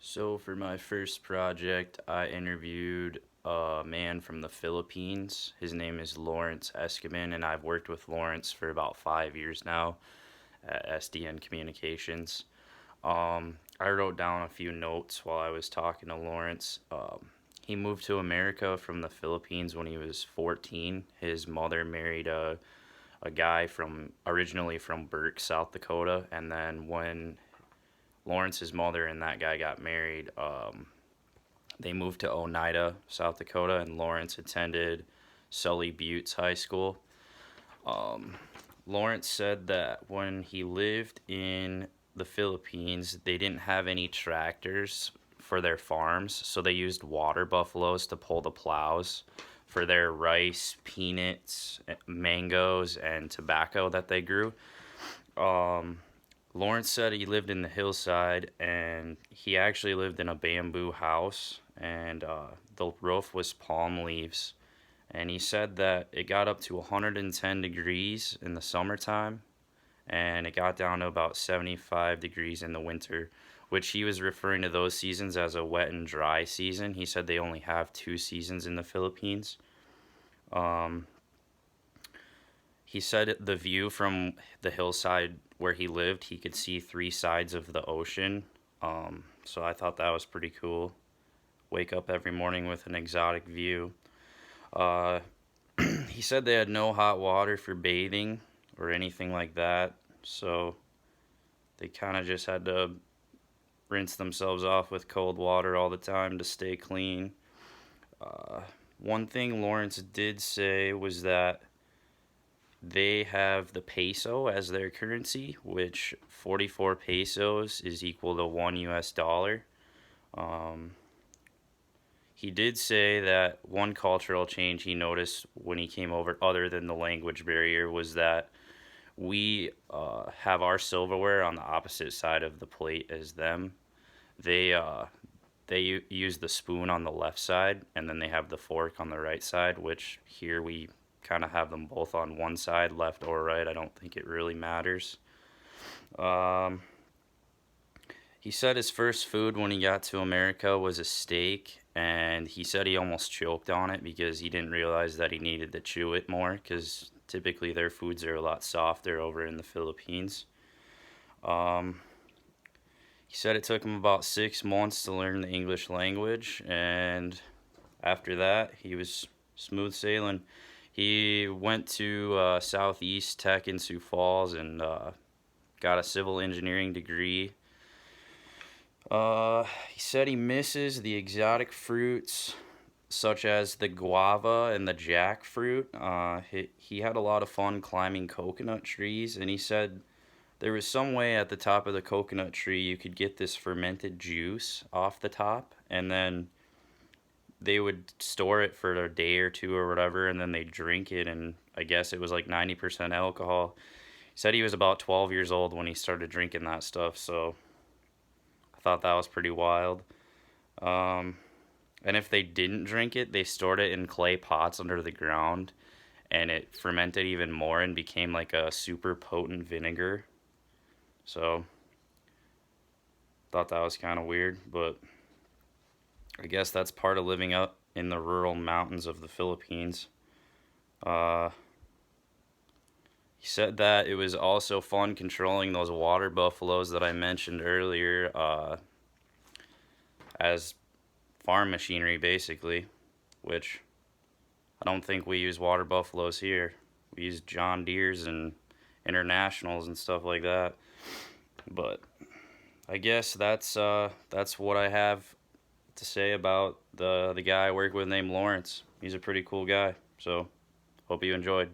So for my first project, I interviewed a man from the Philippines. His name is Lawrence Escobin, and I've worked with Lawrence for about 5 years now at SDN Communications. I wrote down a few notes while I was talking to Lawrence. He moved to America from the Philippines when he was 14. His mother married a guy from originally from Burke, South Dakota, and then when Lawrence's mother and that guy got married, they moved to Oneida, South Dakota, and Lawrence attended Sully Buttes High School. Um, Lawrence said that when he lived in the Philippines, they didn't have any tractors for their farms, so they used water buffaloes to pull the plows for their rice, peanuts, mangoes, and tobacco that they grew. Um, Lawrence said he lived in the hillside and he actually lived in a bamboo house, and the roof was palm leaves. And he said that it got up to 110 degrees in the summertime and it got down to about 75 degrees in the winter, which he was referring to those seasons as a wet and dry season. He said they only have two seasons in the Philippines. Um, He said the view from the hillside where he lived, he could see three sides of the ocean. So I thought that was pretty cool. Wake up every morning with an exotic view. Uh, he said they had no hot water for bathing or anything like that. So they kind of just had to rinse themselves off with cold water all the time to stay clean. Uh, One thing Lawrence did say was that they have the peso as their currency, which 44 pesos is equal to one US dollar. Um, he did say that one cultural change he noticed when he came over, other than the language barrier, was that we have our silverware on the opposite side of the plate as them. They use the spoon on the left side, and then they have the fork on the right side, which here we kind of have them both on one side, left or right. I don't think it really matters. Um, he said his first food when he got to America was a steak, and he said he almost choked on it because he didn't realize that he needed to chew it more because typically their foods are a lot softer over in the Philippines. Um, he said it took him about 6 months to learn the English language, and after that, he was smooth sailing. He went to Southeast Tech in Sioux Falls and got a civil engineering degree. He said he misses the exotic fruits such as the guava and the jackfruit. He had a lot of fun climbing coconut trees, and he said there was some way at the top of the coconut tree you could get this fermented juice off the top, and then they would store it for a day or two or whatever, and then they drink it, and I guess it was like 90% alcohol. He said he was about 12 years old when he started drinking that stuff, so I thought that was pretty wild. Um, and if they didn't drink it, they stored it in clay pots under the ground, and it fermented even more and became like a super potent vinegar. So, thought that was kind of weird, but I guess that's part of living up in the rural mountains of the Philippines. Uh, he said that it was also fun controlling those water buffaloes that I mentioned earlier as farm machinery, basically, which I don't think we use water buffaloes here. We use John Deeres and Internationals and stuff like that. But I guess that's what I have to say about the guy I work with named Lawrence. He's a pretty cool guy. So hope you enjoyed.